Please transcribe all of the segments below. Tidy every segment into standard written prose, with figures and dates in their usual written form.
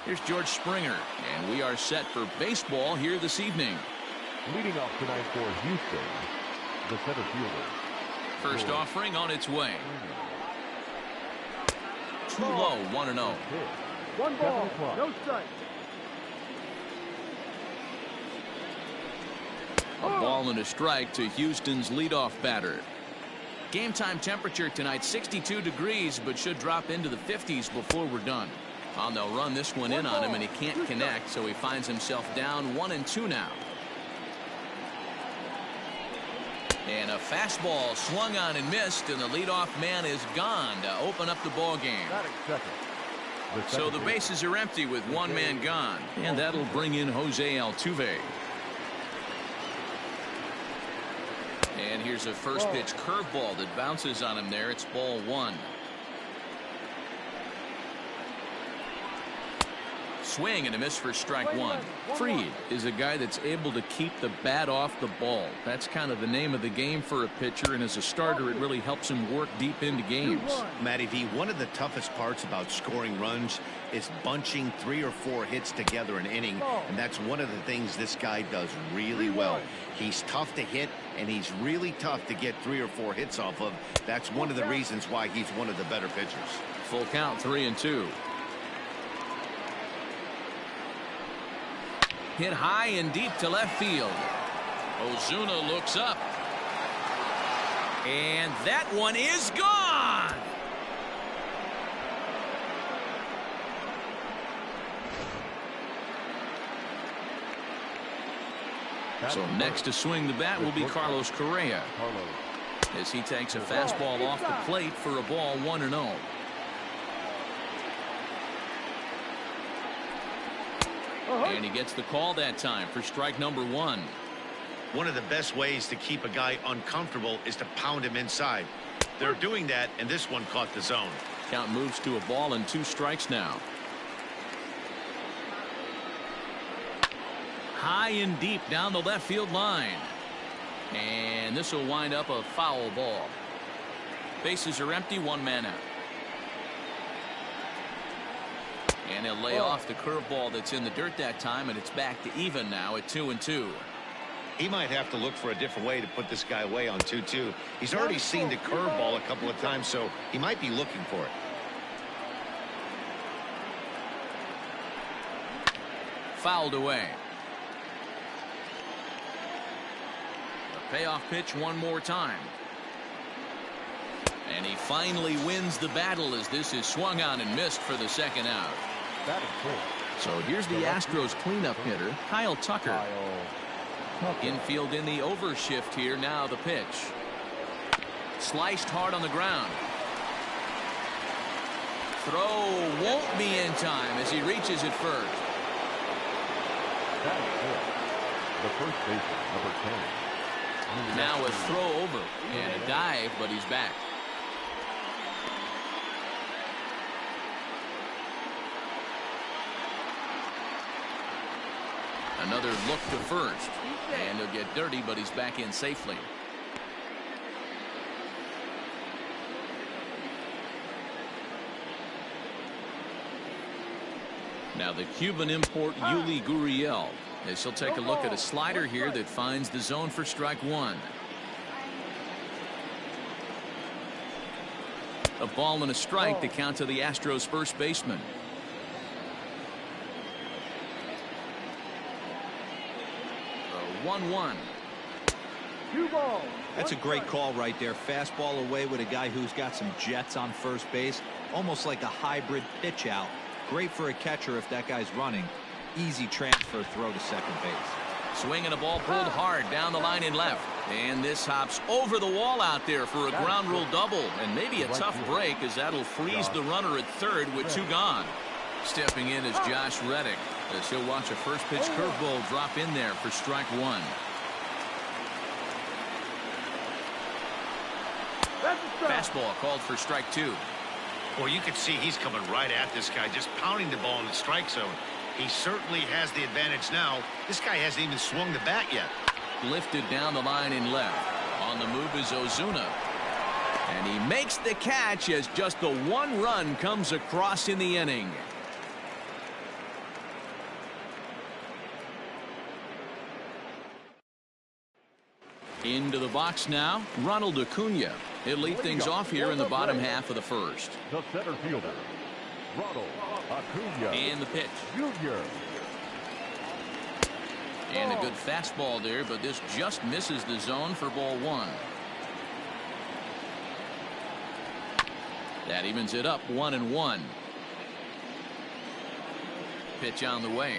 Here's George Springer, and we are set for baseball here this evening. Leading off tonight for Houston, the center fielder. First offering on its way. Too low, 1-0. One ball, no strike. A ball and a strike to Houston's leadoff batter. Game time temperature tonight 62 degrees, but should drop into the 50s before we're done. They'll run this one in on him, and he can't connect, so he finds himself down 1-2 now. And a fastball swung on and missed, and the leadoff man is gone to open up the ball game. So the bases are empty with one man gone, and that'll bring in Jose Altuve. And here's a first pitch curveball that bounces on him there. It's ball one. Swing and a miss for strike one. Fried is a guy that's able to keep the bat off the ball. That's kind of the name of the game for a pitcher, and as a starter it really helps him work deep into games. Matty V, one of the toughest parts about scoring runs is bunching 3 or 4 hits together an inning, and that's one of the things this guy does really well. He's tough to hit, and he's really tough to get 3 or 4 hits off of. That's one of the reasons why he's one of the better pitchers. Full count, 3-2. Hit high and deep to left field. Ozuna looks up. And that one is gone. So next to swing the bat will be Carlos Correa, as he takes a fastball off the plate for a ball 1-0. And he gets the call that time for strike number one. One of the best ways to keep a guy uncomfortable is to pound him inside. They're doing that, and this one caught the zone. Count moves to a ball and 2 strikes now. High and deep down the left field line. And this will wind up a foul ball. Bases are empty, 1 man out. And he'll lay off the curveball that's in the dirt that time, and it's back to even now at 2-2. He might have to look for a different way to put this guy away on 2-2. He's already seen the curveball a couple of times, so he might be looking for it. Fouled away. The payoff pitch one more time. And he finally wins the battle as this is swung on and missed for the second out. So here's the Astros cleanup hitter, Kyle Tucker. Infield in the overshift here. Now the pitch. Sliced hard on the ground. Throw won't be in time as he reaches it first. The first baseman, number 10. Now a throw over and a dive, but he's back. Another look to first, and he'll get dirty, but he's back in safely. Now the Cuban import Yuli Gurriel, as he'll take a look at a slider here that finds the zone for strike one. A ball and a strike to count to the Astros first baseman. 1-1. That's a great call right there. Fastball away with a guy who's got some jets on first base. Almost like a hybrid pitch out. Great for a catcher if that guy's running. Easy transfer throw to second base. Swing and a ball pulled hard down the line in left. And this hops over the wall out there for a ground rule double. And maybe a tough break, as that'll freeze the runner at third with 2 gone. Stepping in is Josh Reddick, as he'll watch a first pitch curveball drop in there for strike one. Fastball called for strike 2. Well, you can see he's coming right at this guy, just pounding the ball in the strike zone. He certainly has the advantage now. This guy hasn't even swung the bat yet. Lifted down the line in left. On the move is Ozuna. And he makes the catch as just the 1 run comes across in the inning. Into the box now, Ronald Acuna. He'll lead things off here in the bottom half of the first. The center fielder, Ronald Acuna. And the pitch. Junior. And a good fastball there, but this just misses the zone for ball one. That evens it up 1-1. Pitch on the way.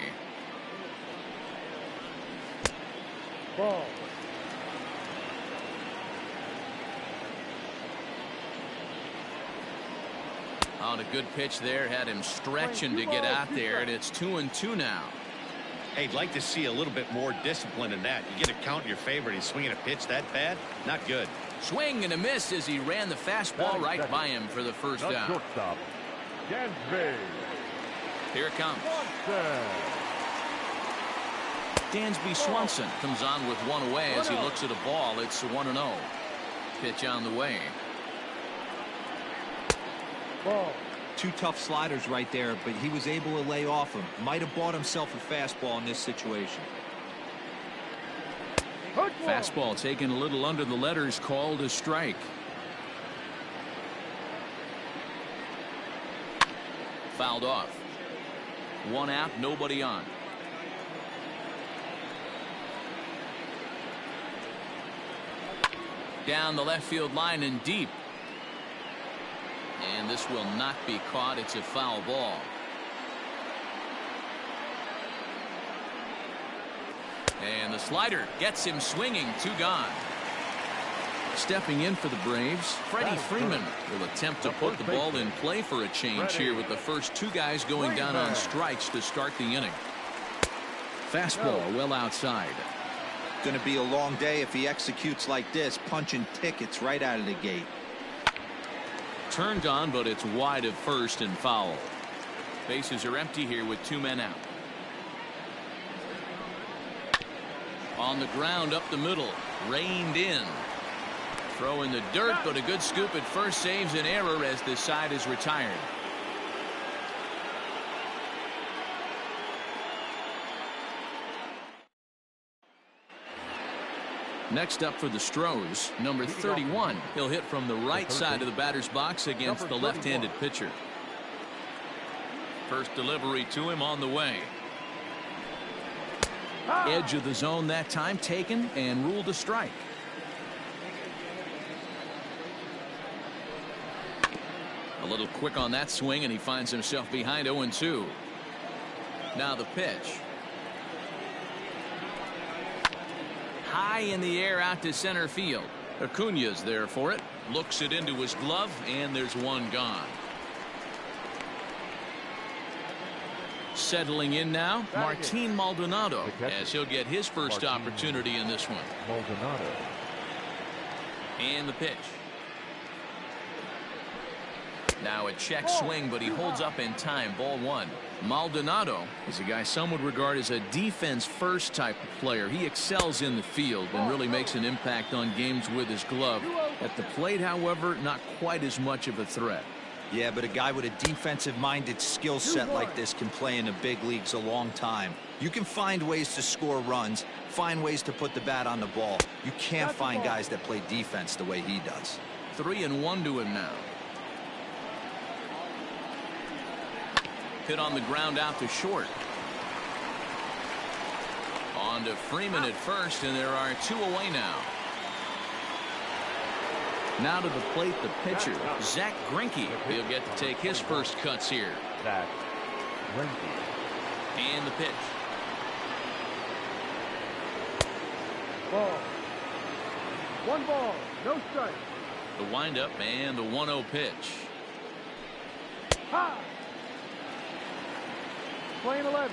Ball. On a good pitch there, had him stretching to get out there, and it's 2-2 now. Hey, I'd like to see a little bit more discipline in that. You get a count in your favor and he's swinging a pitch that bad? Not good. Swing and a miss as he ran the fastball right by him for the first The out. shortstop, Dansby. Here it comes. Swanson. Dansby Swanson comes on with one away as he looks at a ball. It's 1-0. Pitch on the way. Ball. Two tough sliders right there, but he was able to lay off him. Might have bought himself a fastball in this situation. Fastball taken a little under the letters, called a strike. Fouled off. One out, nobody on. Down the left field line and deep. And this will not be caught. It's a foul ball. And the slider gets him swinging. 2 gone. Stepping in for the Braves, Freddie Freeman will attempt to put the ball in play for a change here with the first 2 guys going down on strikes to start the inning. Fastball well outside. Going to be a long day if he executes like this, punching tickets right out of the gate. Turned on, but it's wide of first and foul. Bases are empty here with 2 men out. On the ground up the middle, reined in. Throw in the dirt, but a good scoop at first saves an error as this side is retired. Next up for the Astros, number 31. He'll hit from the right side of the batter's box against the left-handed pitcher. First delivery to him on the way. Edge of the zone that time taken and ruled a strike. A little quick on that swing, and he finds himself behind 0-2. Now the pitch. High in the air out to center field. Acuna's there for it. Looks it into his glove, and there's 1 gone. Settling in now, Martin Maldonado, as he'll get his first opportunity in this one. Maldonado. And the pitch. Now a check swing, but he holds up in time. Ball 1. Maldonado is a guy some would regard as a defense-first type of player. He excels in the field and really makes an impact on games with his glove. At the plate, however, not quite as much of a threat. Yeah, but a guy with a defensive-minded skill set like this can play in the big leagues a long time. You can find ways to score runs, find ways to put the bat on the ball. You can't find guys that play defense the way he does. 3-1 to him now. Hit on the ground out to short. On to Freeman at first, and there are 2 away now. Now to the plate, the pitcher, Zach Greinke. He'll get to take his first cuts here. Zach Greinke. And the pitch. Ball. 1 ball, no strike. The windup and the 1-0 pitch. Ha! Playing 11.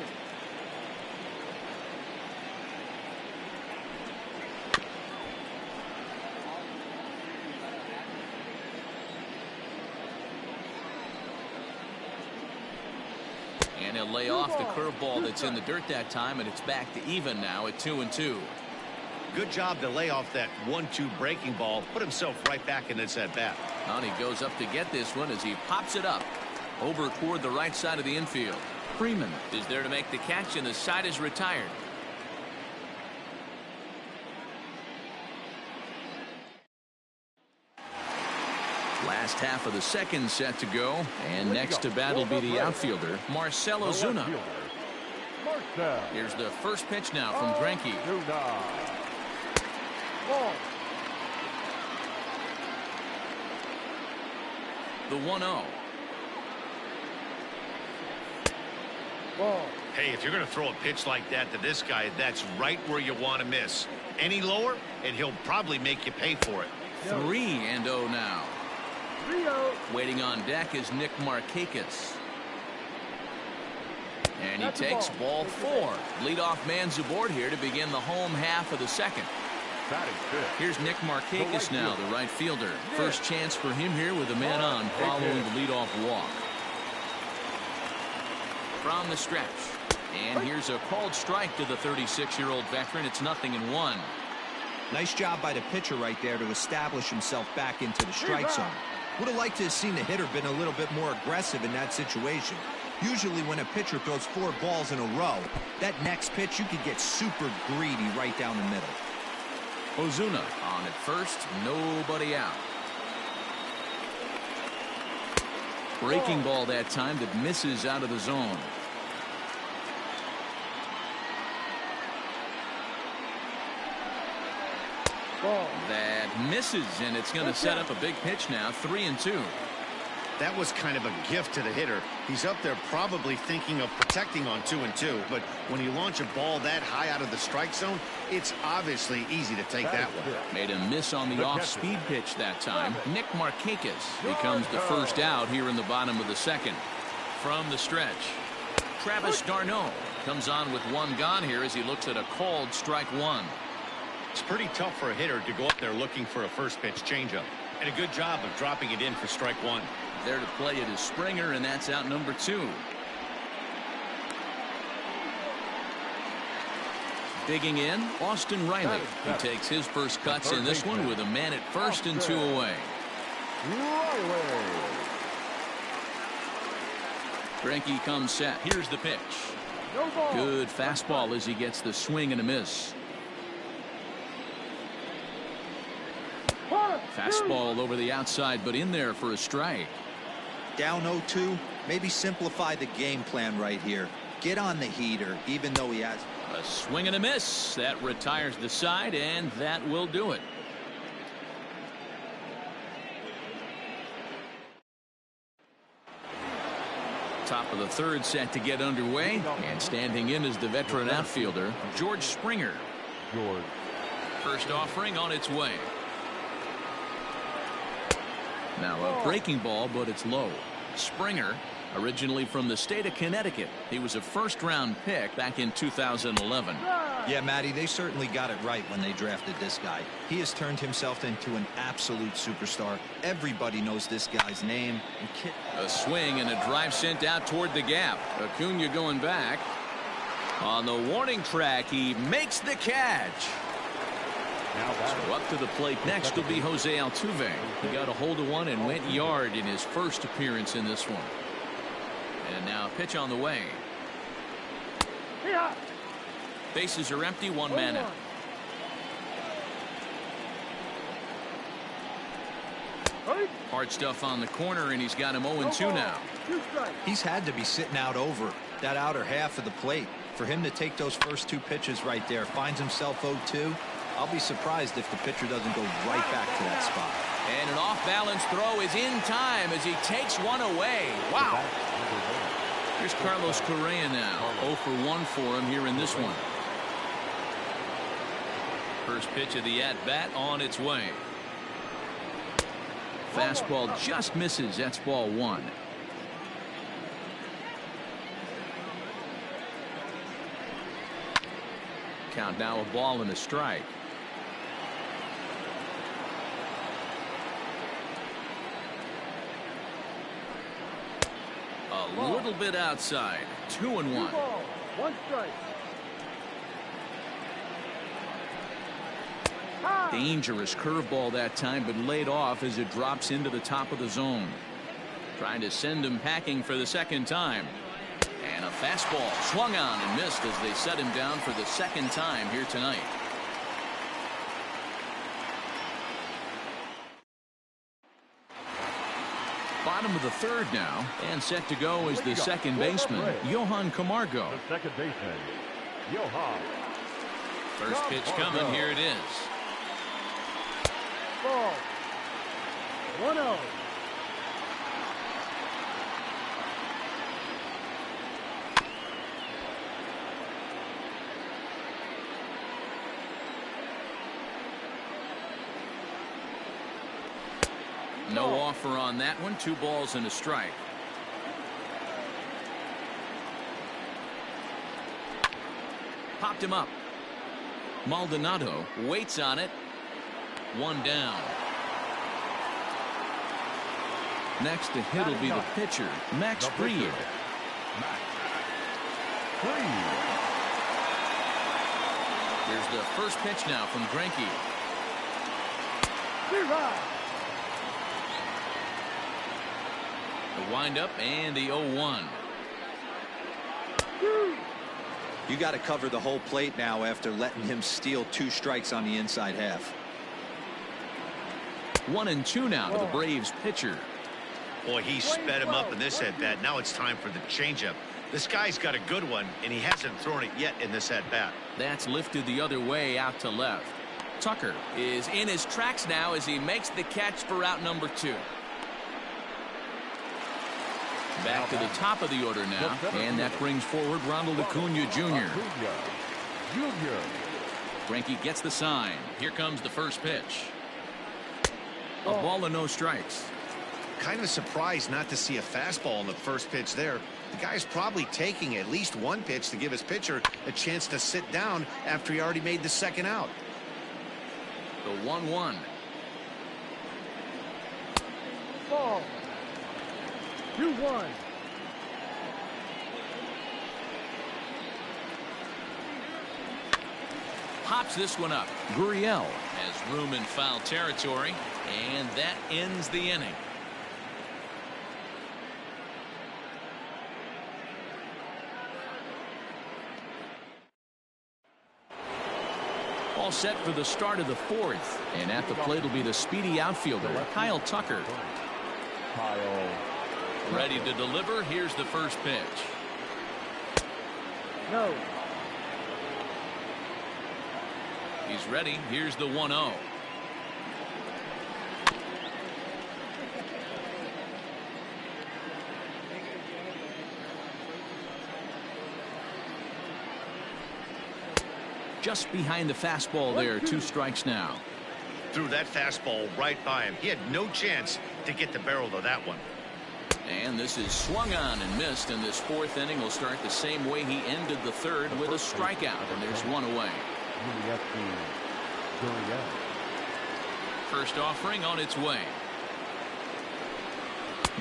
And he'll lay off the curveball that's in the dirt that time, and it's back to even now at 2-2. Good job to lay off that 1-2 breaking ball. Put himself right back in this at bat. And he goes up to get this one as he pops it up over toward the right side of the infield. Freeman is there to make the catch, and the side is retired. Last half of the second set to go, and next to bat will be the outfielder, Marcell Ozuna. Here's the first pitch now from Greinke. Ball. The 1-0. Ball. Hey, if you're going to throw a pitch like that to this guy, that's right where you want to miss. Any lower, and he'll probably make you pay for it. 3-0 now. 3-0. Waiting on deck is Nick Markakis. And he That's the takes ball. ball 4. Leadoff man's aboard here to begin the home half of the second. Here's Nick Markakis now, the right fielder. First chance for him here with a man on following the leadoff walk. From the stretch. And here's a called strike to the 36-year-old veteran. It's 0-1. Nice job by the pitcher right there to establish himself back into the strike zone. Would have liked to have seen the hitter been a little bit more aggressive in that situation. Usually when a pitcher throws 4 balls in a row, that next pitch you could get super greedy right down the middle. Ozuna on at first, nobody out. Breaking ball that time that misses out of the zone. Ball. That misses, and it's going to set up a big pitch now. 3-2. That was kind of a gift to the hitter. He's up there probably thinking of protecting on 2-2, but when you launch a ball that high out of the strike zone, it's obviously easy to take that one. Made a miss on the off-speed pitch that time. Nick Markakis becomes the first out here in the bottom of the second. From the stretch, Travis d'Arnaud comes on with 1 gone here as he looks at a called strike 1. It's pretty tough for a hitter to go up there looking for a first pitch changeup, and a good job of dropping it in for strike 1. There to play it is Springer, and that's out number 2. Digging in, Austin Riley. He takes his first cuts in this one with a man at first and 2 away. Greinke comes set. Here's the pitch. No ball. Good fastball as he gets the swing and a miss. Fastball over the outside, but in there for a strike. Down 0-2, maybe simplify the game plan right here. Get on the heater, even though he has A swing and a miss. That retires the side, and that will do it. Top of the third set to get underway, and standing in is the veteran outfielder, George Springer. First offering on its way. Now a breaking ball, but it's low. Springer, originally from the state of Connecticut. He was a first-round pick back in 2011. Yeah, Matty, they certainly got it right when they drafted this guy. He has turned himself into an absolute superstar. Everybody knows this guy's name. A swing and a drive sent out toward the gap. Acuna going back. On the warning track, he makes the catch. So up to the plate next will be Jose Altuve. He got a hold of one and went yard in his first appearance in this one. And now a pitch on the way. Bases are empty, 1 man out. Hard stuff on the corner, and he's got him 0-2 now. He's had to be sitting out over that outer half of the plate. For him to take those first 2 pitches right there, finds himself 0-2. I'll be surprised if the pitcher doesn't go right back to that spot. And an off-balance throw is in time as he takes one away. Wow. Here's Carlos Correa now. 0 for 1 for him here in this one. First pitch of the at-bat on its way. Fastball just misses. That's ball 1. Count now a ball and a strike. A little bit outside. 2-1. 1 strike. Dangerous curveball that time, but laid off as it drops into the top of the zone. Trying to send him packing for the second time. And a fastball swung on and missed as they set him down for the second time here tonight. Bottom of the third now, and set to go is the second baseman, Johan Camargo. The second baseman, Johan. First pitch coming. Here it is. Ball. 1-0. No offer on that one. 2 balls and a strike. Popped him up. Maldonado waits on it. 1 down. Next to hit will be the pitcher, Max Fried. Here's the first pitch now from Greinke. The windup and the 0-1. You got to cover the whole plate now after letting him steal 2 strikes on the inside half. 1-2 now to the Braves pitcher. Boy, he sped him up in this at-bat. Now it's time for the changeup. This guy's got a good one, and he hasn't thrown it yet in this at-bat. That's lifted the other way out to left. Tucker is in his tracks now as he makes the catch for out number 2. Back to the top of the order now, and that brings forward Ronald Acuna Jr. Greinke gets the sign. Here comes the first pitch. A ball and no strikes. Kind of surprised not to see a fastball on the first pitch there. The guy's probably taking at least 1 pitch to give his pitcher a chance to sit down after he already made the second out. The 1-1. Ball. 2-1. Pops this one up. Gurriel has room in foul territory, and that ends the inning. All set for the start of the 4th, and at the plate will be the speedy outfielder, Kyle Tucker. Ready to deliver. Here's the first pitch. No. He's ready. Here's the 1-0. Just behind the fastball there. 2 strikes now. Threw that fastball right by him. He had no chance to get the barrel of that one. And this is swung on and missed, and this 4th inning will start the same way he ended the 3rd with a strikeout, and there's 1 away. First offering on its way.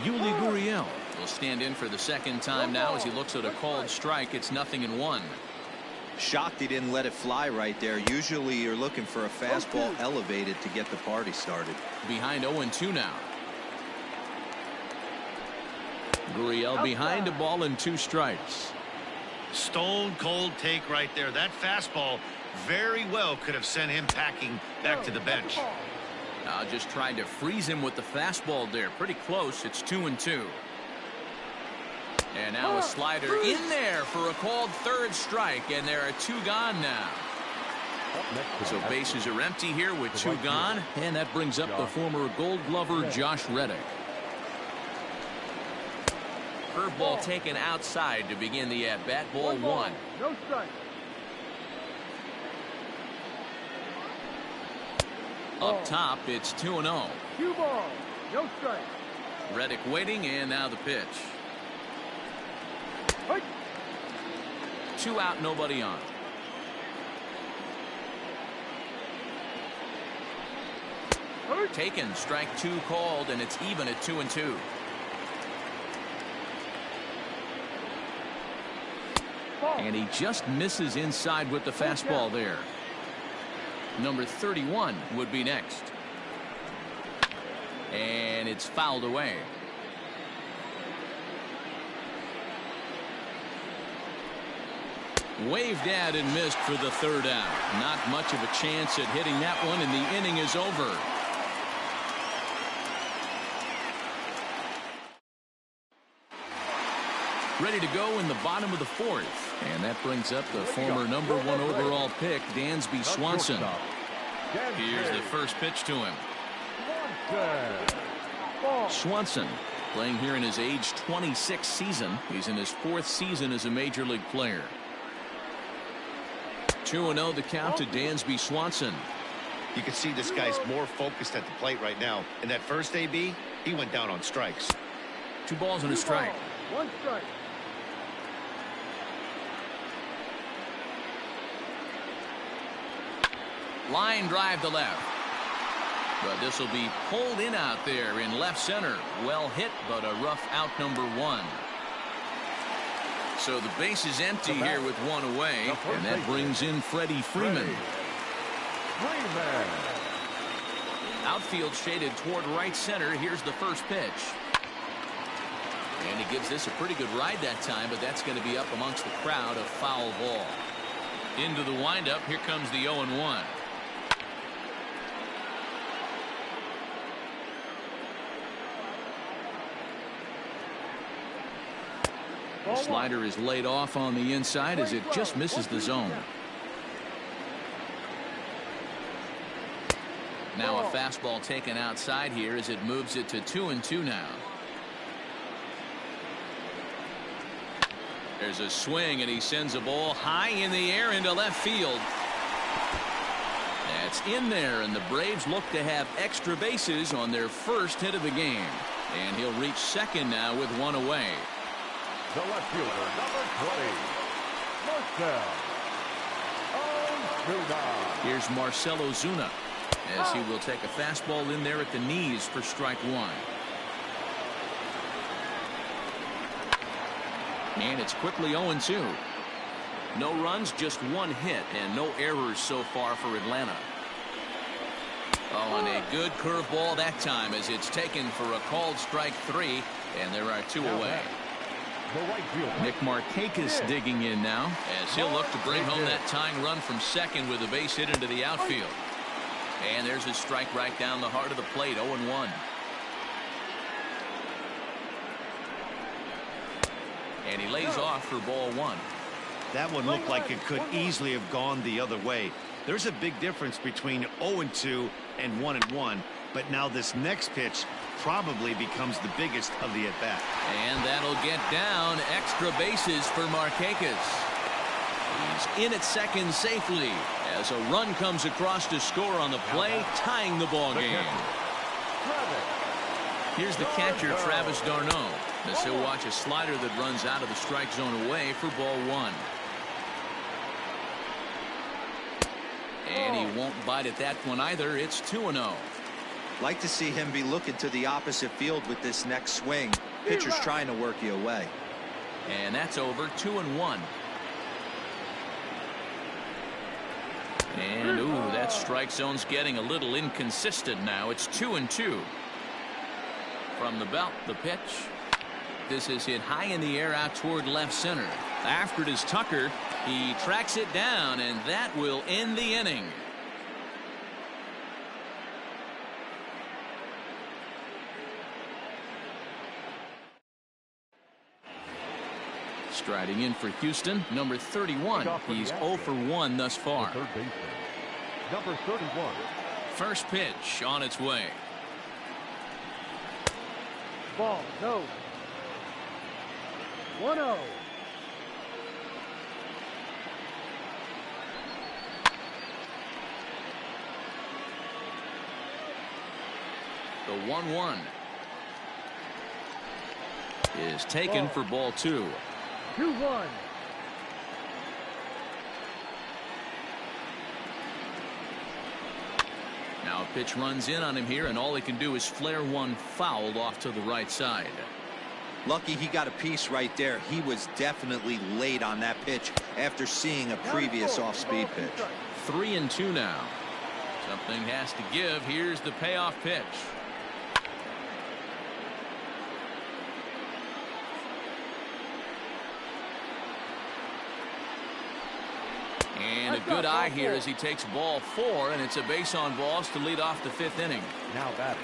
Yuli Gurriel will stand in for the 2nd time now as he looks at a called strike. It's 0-1. Shocked he didn't let it fly right there. Usually you're looking for a fastball elevated to get the party started. Behind 0-2 now. Gurriel behind a ball and 2 strikes. Stone cold take right there. That fastball very well could have sent him packing back to the bench. Just tried to freeze him with the fastball there. Pretty close. It's 2-2. And now a slider in there for a called 3rd strike, and there are 2 gone now. So bases are empty here with 2 gone, and that brings up the former Gold Glover Josh Reddick. Curveball taken outside to begin the at-bat. Ball 1. No strike. Up top, it's 2-0. 2 balls. No strike. Reddick waiting, and now the pitch. 2 out, nobody on. Taken, strike 2 called, and it's even at 2-2. And he just misses inside with the fastball there. Number 31 would be next. And it's fouled away. Waved at and missed for the 3rd out. Not much of a chance at hitting that one, and the inning is over. Ready to go in the bottom of the fourth. And that brings up the former #1 overall pick, Dansby Swanson. Here's the first pitch to him. Swanson playing here in his age 26 season. He's in his 4th season as a major league player. 2-0 the count to Dansby Swanson. You can see this guy's more focused at the plate right now. In that first AB, he went down on strikes. 2 balls and a strike. 1 strike. Line drive to left. But this will be pulled in out there in left center. Well hit, but a rough out #1. So the base is empty here with 1 away, and that brings in Freddie Freeman. Outfield shaded toward right center. Here's the first pitch. And he gives this a pretty good ride that time, but that's going to be up amongst the crowd. A foul ball. Into the windup. Here comes the 0-1. The slider is laid off on the inside as it just misses the zone. Now a fastball taken outside here as it moves it to 2-2 now. There's a swing and he sends a ball high in the air into left field. That's in there, and the Braves look to have extra bases on their first hit of the game. And he'll reach second now with 1 away. The left fielder, #20, Marcell Ozuna. Here's Marcell Ozuna as he will take a fastball in there at the knees for strike 1. And it's quickly 0-2. No runs, just 1 hit, and no errors so far for Atlanta. Oh, and a good curveball that time as it's taken for a called strike 3, and there are 2 away. Nick Markakis digging in now as he'll look to bring home that tying run from second with a base hit into the outfield. And there's a strike right down the heart of the plate. 0-1. And he lays off for ball 1. That one looked like it could easily have gone the other way. There's a big difference between 0-2 and 1-1, but now this next pitch probably becomes the biggest of the at-bat. And that'll get down. Extra bases for Markakis. He's in at second safely as a run comes across to score on the play, tying the ball game. Here's the catcher, Travis d'Arnaud, as he'll watch a slider that runs out of the strike zone away for ball 1. And he won't bite at that one either. It's 2-0. Like to see him be looking to the opposite field with this next swing. Pitcher's trying to work you away. And that's over. 2-1. And ooh, that strike zone's getting a little inconsistent now. It's 2-2. From the belt, the pitch. This is hit high in the air out toward left center. After it is Tucker. He tracks it down, and that will end the inning. Striding in for Houston, number 31. He's 0 for 1 thus far. Third baseman, number 31. First pitch on its way. Ball, no. 1-0. The 1-1 is taken for ball 2. 2-1. Now a pitch runs in on him here, and all he can do is flare one foul off to the right side. Lucky he got a piece right there. He was definitely late on that pitch after seeing a previous off-speed pitch. 3-2 now. Something has to give. Here's the payoff pitch. And a good eye here as he takes ball 4, and it's a base on balls to lead off the 5th inning. Now batting,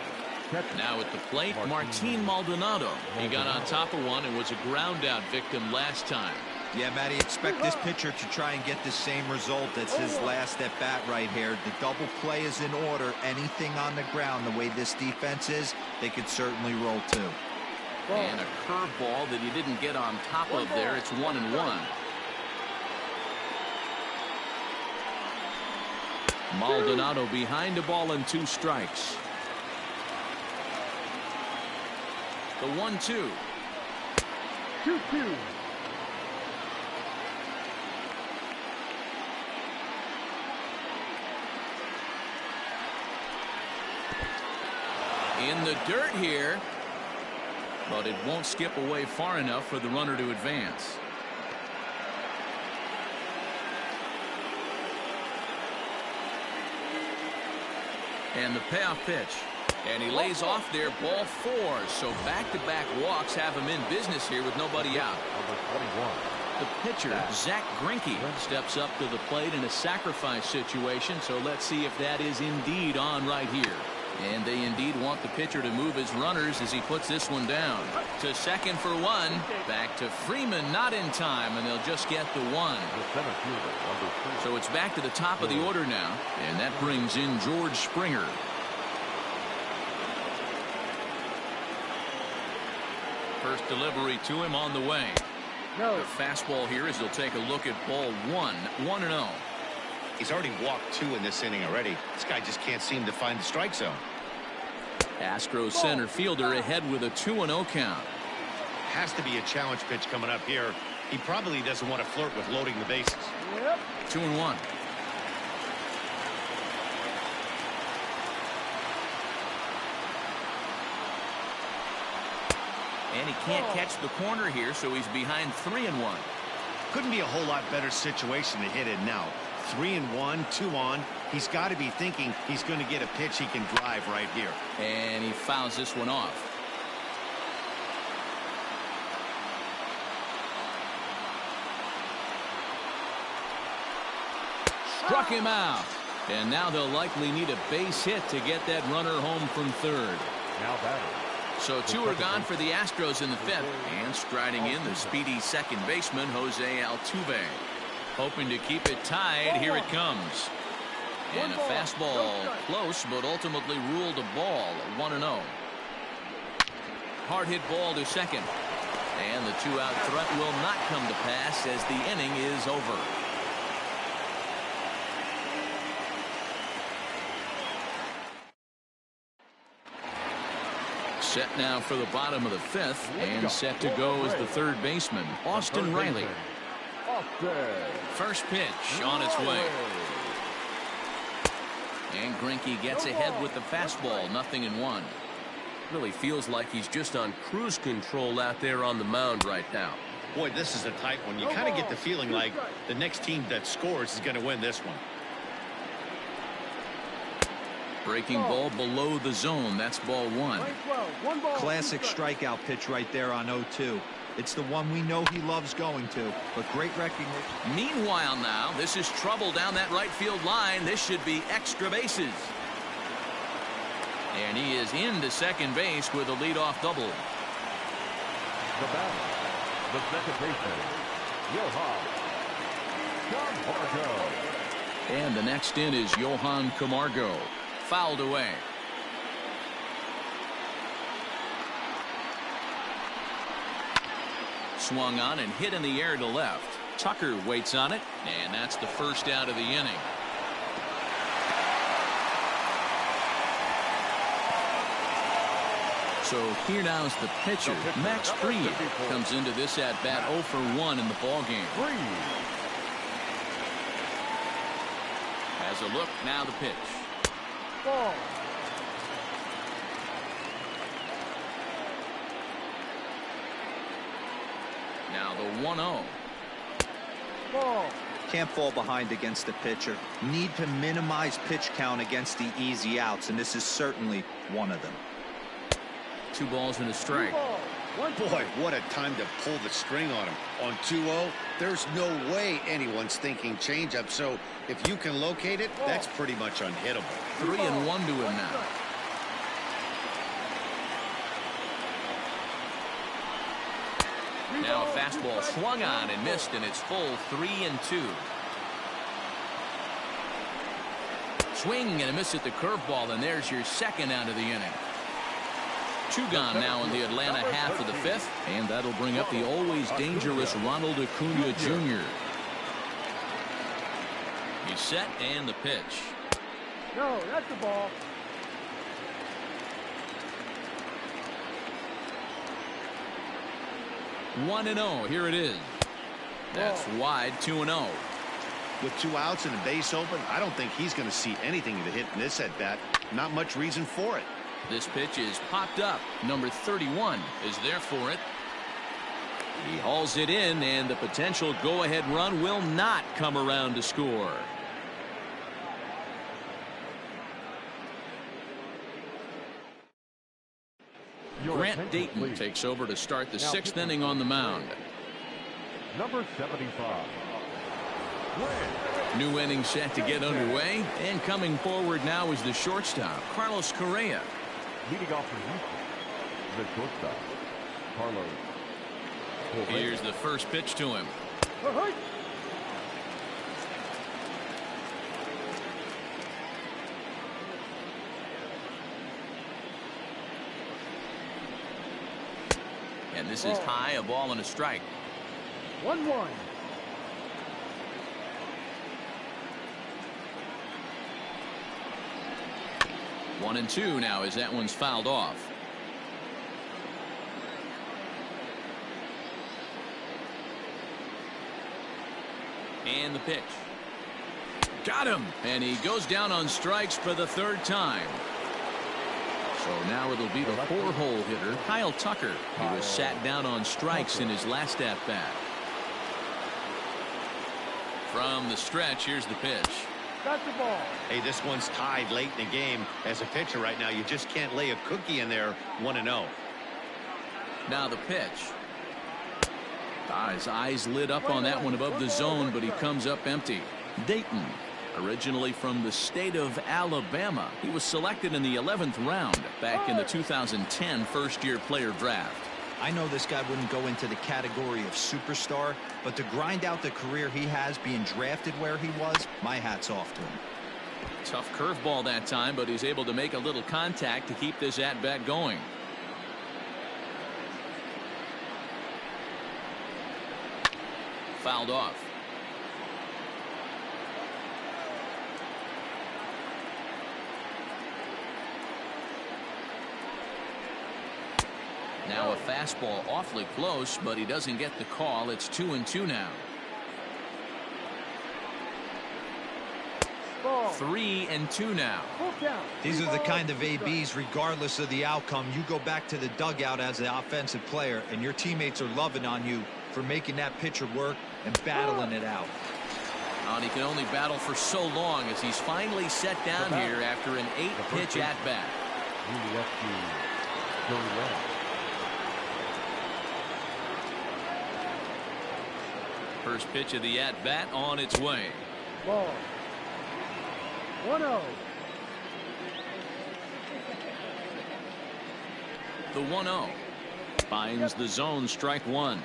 catcher. Now at the plate, Martin Maldonado. He got on top of one and was a ground out victim last time. Yeah, Matty, expect this pitcher to try and get the same result as his last at bat right here. The double play is in order. Anything on the ground, the way this defense is, they could certainly roll two. And a curveball that he didn't get on top of there. It's 1-1. Maldonado behind the ball and 2 strikes. The 1-2. 2-2. In the dirt here, but it won't skip away far enough for the runner to advance. And the payoff pitch. And he lays off there, ball 4. So back-to-back walks have him in business here with nobody out. Number 21. The pitcher, Zach Greinke, steps up to the plate in a sacrifice situation. So let's see if that is indeed on right here. And they indeed want the pitcher to move his runners as he puts this one down. To second for 1. Back to Freeman, not in time, and they'll just get the 1. The center fielder, number 3. So it's back to the top of the order now, and that brings in George Springer. First delivery to him on the way. No. The fastball here as he'll take a look at ball 1. 1-0. He's already walked 2 in this inning already. This guy just can't seem to find the strike zone. Astros center fielder ahead with a 2-0 count. Has to be a challenge pitch coming up here. He probably doesn't want to flirt with loading the bases. Yep. 2-1. And he can't catch the corner here, so he's behind 3-1. Couldn't be a whole lot better situation to hit in now. 3-1, 2 on. He's got to be thinking he's going to get a pitch he can drive right here. And he fouls this one off. Struck him out. And now they'll likely need a base hit to get that runner home from third. Now batting. So 2 are gone for the Astros in the 5th. And striding in, the speedy second baseman, Jose Altuve. Hoping to keep it tied. Here it comes. And a fastball close, but ultimately ruled a ball. 1-0. Hard hit ball to second. And the 2-out threat will not come to pass as the inning is over. Set now for the bottom of the 5th, and set to go as the third baseman, Austin Riley. First pitch on its way. And Greinke gets ahead with the fastball, 0-1. Really feels like he's just on cruise control out there on the mound right now. Boy, this is a tight one. You kind of get the feeling like the next team that scores is going to win this one. Breaking ball below the zone. That's ball 1. Classic strikeout pitch right there on 0-2. It's the one we know he loves going to, but great recognition. Meanwhile now, this is trouble down that right field line. This should be extra bases. And he is into second base with a leadoff double. The batter, the second baseman, Johan Camargo. And the next in is Johan Camargo. Fouled away. Swung on and hit in the air to left. Tucker waits on it, and that's the first out of the inning. So here now's the pitcher, Max Fried, comes into this at bat 0 for 1 in the ballgame. Has a look, now the pitch. Ball. Now the 1-0. Ball. Can't fall behind against the pitcher. Need to minimize pitch count against the easy outs, and this is certainly one of them. 2 balls and a strike. Boy, what a time to pull the string on him. On 2-0, there's no way anyone's thinking changeup. So if you can locate it, that's pretty much unhittable. 3-1 to him now. Now a fastball swung on and missed, and it's full 3-2. Swing and a miss at the curveball, and there's your second out of the inning. 2 gone now in the Atlanta half of the 5th, and that'll bring up the always dangerous Ronald Acuna Jr. He's set, and the pitch. No, that's the ball. One and 0. Here it is. That's wide. 2-0. With 2 outs and a base open, I don't think he's going to see anything to hit in this at bat. Not much reason for it. This pitch is popped up. Number 31 is there for it. He hauls it in, and the potential go-ahead run will not come around to score. Grant Dayton takes over to start the 6th inning on the mound. Number 75. New inning set to get underway, and coming forward now is the shortstop, Carlos Correa. Leading off for Houston, the shortstop, Carlos Correa. Here's the first pitch to him. And this is high, a ball and a strike. 1-1. One and 2 now as that one's fouled off. And the pitch. Got him. And he goes down on strikes for the 3rd time. So now it'll be the 4-hole hitter, Kyle Tucker. He was sat down on strikes in his last at-bat. From the stretch, here's the pitch. Got the ball. Hey, this one's tied late in the game. As a pitcher right now, you just can't lay a cookie in there. 1-0. Now the pitch. His eyes lit up on that one above the zone, but he comes up empty. Dayton, originally from the state of Alabama, he was selected in the 11th round back in the 2010 first-year player draft. I know this guy wouldn't go into the category of superstar, but to grind out the career he has being drafted where he was, my hat's off to him. Tough curveball that time, but he's able to make a little contact to keep this at-bat going. Fouled off. Now a fastball awfully close, but he doesn't get the call. It's 2-2 now. 3-2 now. These are the kind of ABs, regardless of the outcome, you go back to the dugout as the offensive player, and your teammates are loving on you for making that pitcher work and battling it out. And he can only battle for so long as he's finally set down here after an 8-pitch at-bat. First pitch of the at-bat on its way. Ball. 1-0. The 1-0 finds the zone, strike one.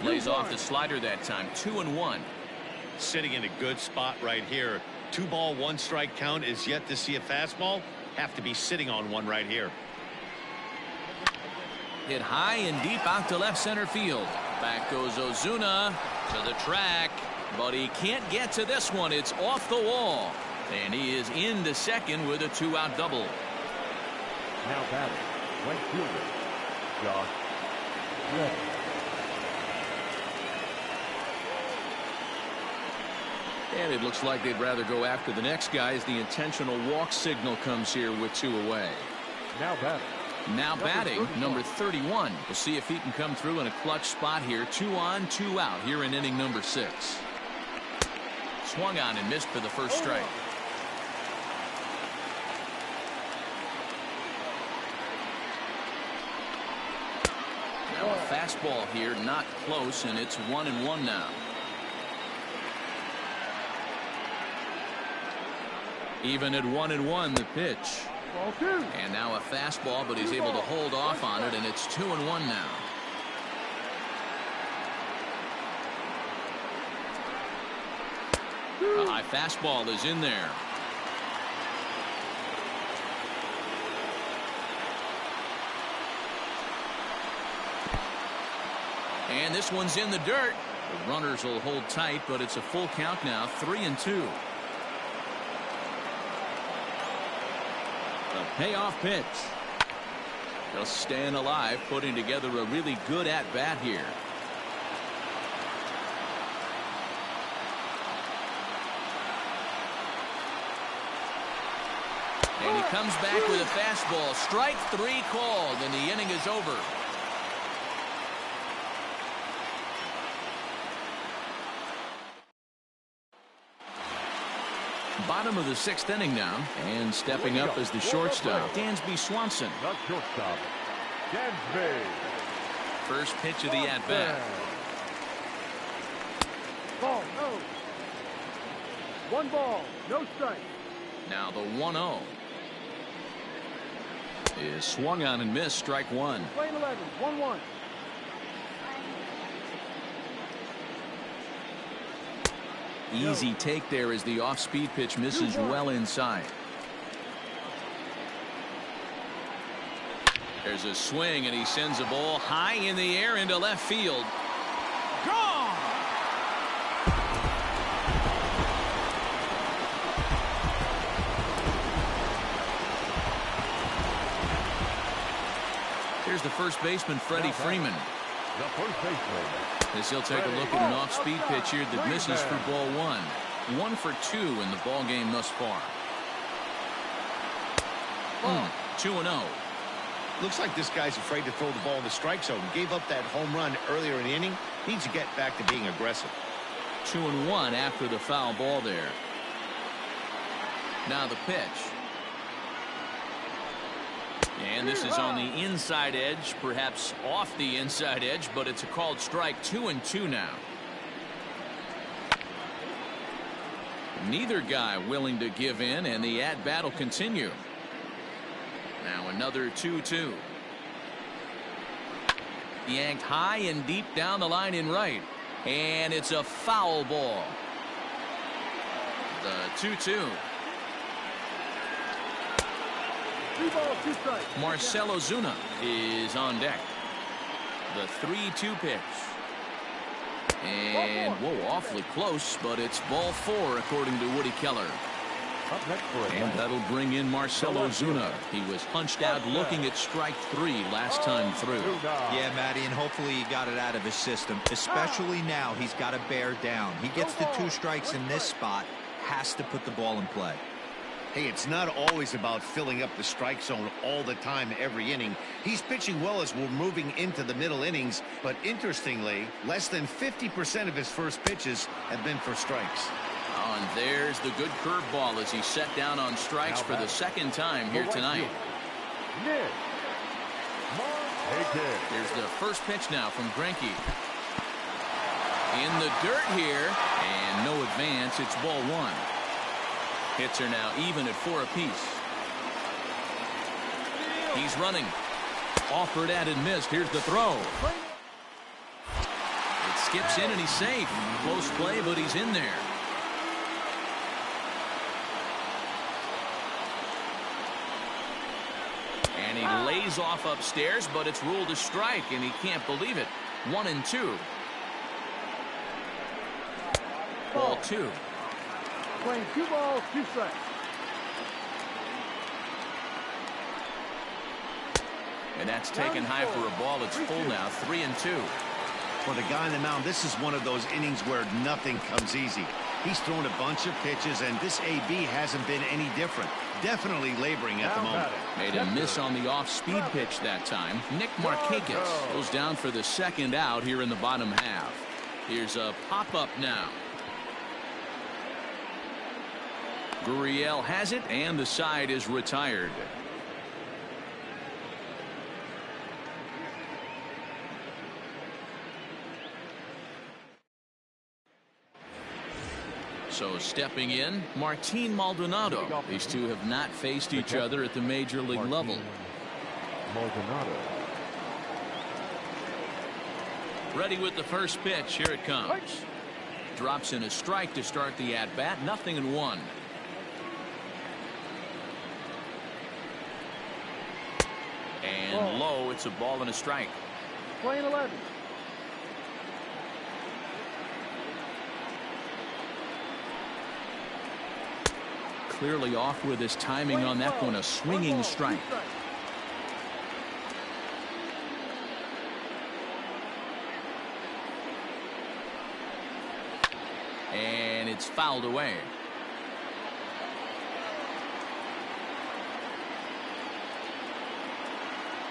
Lays off the slider that time. 2-1. Sitting in a good spot right here. 2-ball, 1-strike count is yet to see a fastball. Have to be sitting on one right here. Hit high and deep out to left center field. Back goes Ozuna to the track, but he can't get to this one. It's off the wall, and he is into second with a 2-out double. Now batting, right fielder, Josh Reddick. And it looks like they'd rather go after the next guy as the intentional walk signal comes here with 2 away. Now batting. Now batting, number 31. We'll see if he can come through in a clutch spot here. 2 on, 2 out here in inning number 6. Swung on and missed for the first strike. Now a fastball here, not close, and it's 1-1 now. Even at 1-1, the pitch. Ball 2. And now a fastball, but he's able to hold off on it, and it's 2-1 now. A high fastball is in there. And this one's in the dirt. The runners will hold tight, but it's a full count now, 3-2. The payoff pitch. Just staying alive, putting together a really good at-bat here. And he comes back with a fastball. Strike 3 called, and the inning is over. Bottom of the 6th inning now, and stepping up as the shortstop, Dansby Swanson. The shortstop, Dansby. First pitch of the at-bat. Ball, no. 1 ball, no strike. Now the 1-0 is swung on and missed. Strike 1. Plane 11, 1-1. Easy take there as the off-speed pitch misses well inside. There's a swing, and he sends a ball high in the air into left field. Gone! Here's the first baseman, Freddie Freeman. The first baseman. As he'll take a look at an off-speed pitch here that misses for ball 1. 1 for 2 in the ball game thus far. 2-0. Looks like this guy's afraid to throw the ball in the strike zone. Gave up that home run earlier in the inning. Needs to get back to being aggressive. 2-1 after the foul ball there. Now the pitch. And this is on the inside edge, perhaps off the inside edge, but it's a called strike. 2-2 now. Neither guy willing to give in, and the at-bat will continue. Now another 2-2. Yanked high and deep down the line in right. And it's a foul ball. The 2-2. 3 balls, 2 strikes. Marcell Ozuna is on deck. The 3-2 pitch. And, whoa, awfully close, but it's ball 4 according to Woody Keller. Up next for And that'll bring in Marcell Ozuna. He was hunched out looking at strike 3 last time through. Yeah, Matty, and hopefully he got it out of his system. Especially now, he's got to bear down. He gets the 2 strikes in this spot, has to put the ball in play. Hey, it's not always about filling up the strike zone all the time every inning. He's pitching well as we're moving into the middle innings, but interestingly, less than 50% of his first pitches have been for strikes. Oh, and there's the good curveball as he set down on strikes for the second time here tonight. Here's the first pitch now from Greinke. In the dirt here, and no advance. It's ball 1. Hits are now even at 4 apiece. He's running. Offered at and missed. Here's the throw. It skips in and he's safe. Close play, but he's in there. And he lays off upstairs, but it's ruled a strike, and he can't believe it. 1-2. Ball 2. Playing 2 balls, 2 strikes. And that's taken high for a ball. It's full now, 3-2. For the guy on the mound, this is one of those innings where nothing comes easy. He's thrown a bunch of pitches, and this AB hasn't been any different. Definitely laboring at the moment. Made a miss on the off-speed pitch that time. Nick Markakis goes down for the second out here in the bottom half. Here's a pop-up now. Gurriel has it, and the side is retired. So stepping in, Martin Maldonado. These two have not faced each other at the major league level. Maldonado. Ready with the first pitch. Here it comes. Drops in a strike to start the at-bat. 0-1. And low. It's a ball and a strike. Playing 11. Clearly off with his timing on that one. A swinging strike. And it's fouled away.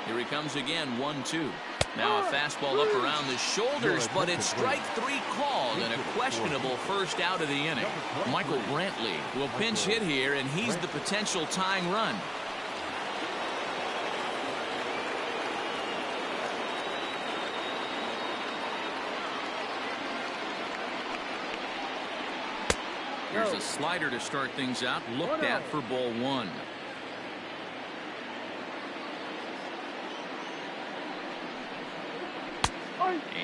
Here he comes again. 1-2. Now a fastball up around the shoulders, but it's strike 3 called and a questionable first out of the inning. Michael Brantley will pinch hit here, and he's the potential tying run. Here's a slider to start things out. Looked at for ball 1.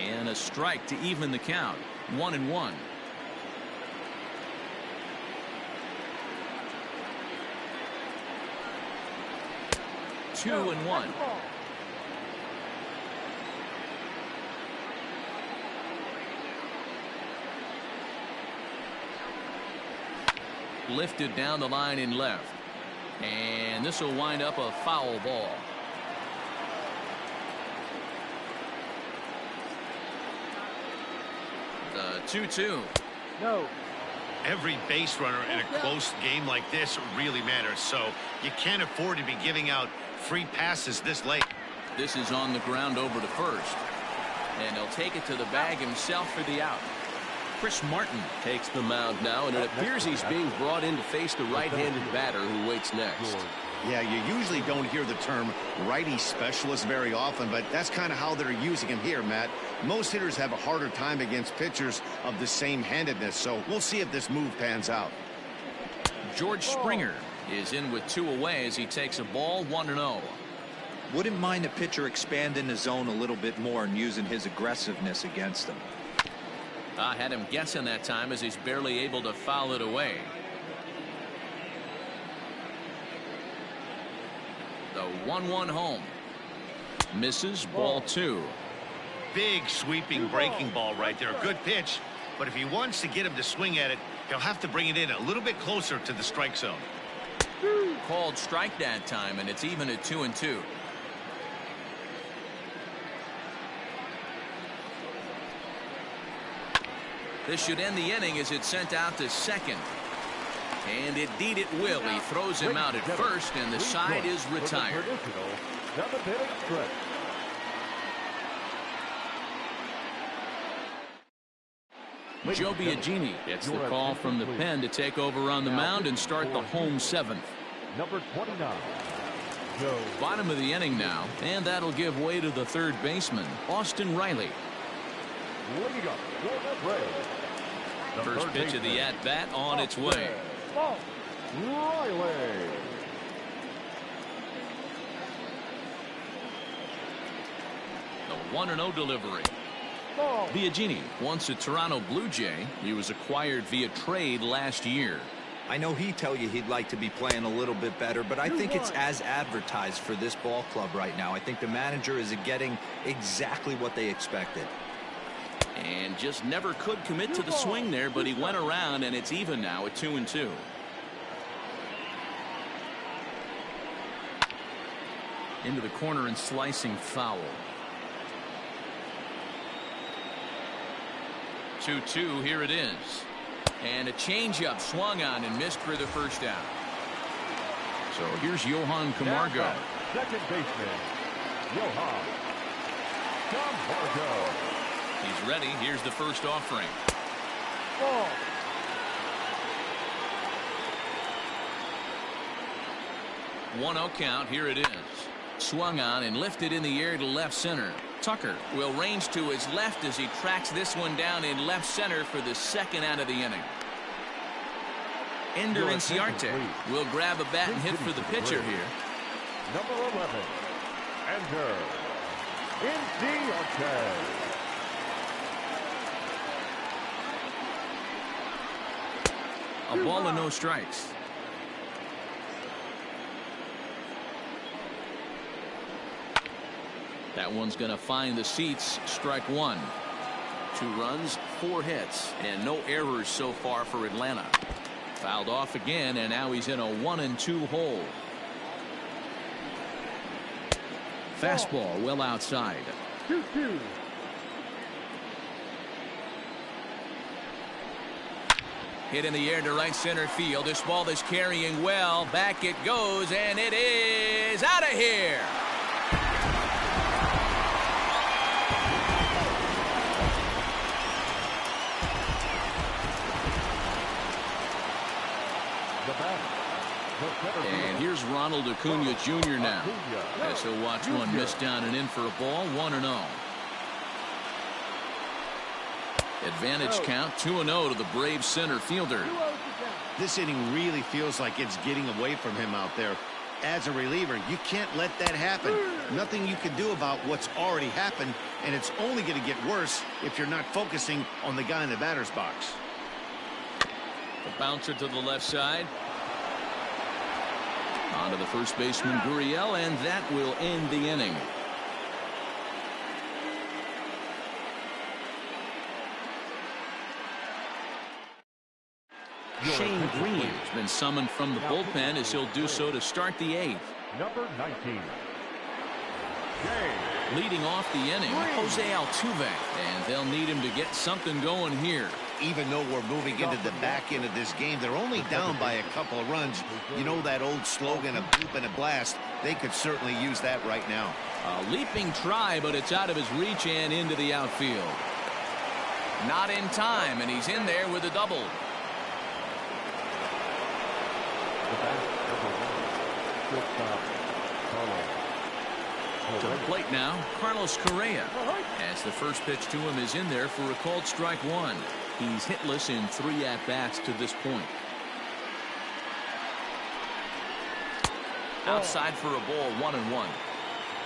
And a strike to even the count. 1-1. Two and one. Lifted down the line in left. And this will wind up a foul ball. The 2-2. No. Every base runner in a close game like this really matters, so you can't afford to be giving out free passes this late. This is on the ground over to first. And he'll take it to the bag himself for the out. Chris Martin takes the mound now, and it appears he's being brought in to face the right-handed batter who waits next. Yeah, you usually don't hear the term righty specialist very often, but that's kind of how they're using him here, Matt. Most hitters have a harder time against pitchers of the same handedness, so we'll see if this move pans out. George Springer is in with 2 away as he takes a ball. 1-0. Wouldn't mind a pitcher expanding the zone a little bit more and using his aggressiveness against them. I had him guessing that time as he's barely able to foul it away. The 1-1 home. Misses. Ball 2. Big sweeping breaking ball right there. Good pitch, but if he wants to get him to swing at it, he'll have to bring it in a little bit closer to the strike zone. Called strike that time, and it's even at 2-2. This should end the inning as it's sent out to second. And indeed it will. He throws him out at first, and the side is retired. Joe Biagini gets the call from the pen to take over on the mound and start the home 7th. Number 29. Bottom of the inning now, and that'll give way to the third baseman, Austin Riley. First pitch of the at-bat on its way. Riley. The 1-0 delivery. Biagini, once a Toronto Blue Jay, he was acquired via trade last year. I know he'd tell you he'd like to be playing a little bit better, but I think it's as advertised for this ball club right now. I think the manager is getting exactly what they expected. And just never could commit to the swing there, but he went around, and it's even now at 2-2. Into the corner and slicing foul. 2-2, here it is. And a changeup swung on and missed for the first out. So here's Johan Camargo. Second baseman, Johan Camargo. He's ready. Here's the first offering. Ball. 1-0 count. Here it is. Swung on and lifted in the air to left center. Tucker will range to his left as he tracks this one down in left center for the second out of the inning. Ender Inciarte will grab a bat and hit for the pitcher here. Number 11, Ender Inciarte. A ball and no strikes. That one's going to find the seats. Strike one. 2 runs, 4 hits, and no errors so far for Atlanta. Fouled off again, and now he's in a 1-2 hole. Fastball well outside. 2-2. Hit in the air to right center field. This ball is carrying well. Back it goes, and it is out of here. And here's Ronald Acuna Jr. now, as he'll watch one miss down and in for a ball. 1-0. Advantage count 2-0 to the Braves center fielder. This inning really feels like it's getting away from him out there. As a reliever, you can't let that happen. Nothing you can do about what's already happened, and it's only going to get worse if you're not focusing on the guy in the batter's box. The bouncer to the left side. On to the first baseman, Gurriel, and that will end the inning. Shane Green has been summoned from the bullpen as he'll do so to start the 8th. Number 19. Leading off the inning, Jose Altuve, and they'll need him to get something going here. Even though we're moving into the back end of this game, they're only down by a couple of runs. You know that old slogan, a bloop and a blast? They could certainly use that right now. A leaping try, but it's out of his reach and into the outfield. Not in time, and he's in there with a double. To the plate now, Carlos Correa, as the first pitch to him is in there for a called strike one. He's hitless in 3 at-bats to this point. Outside for a ball, 1-1.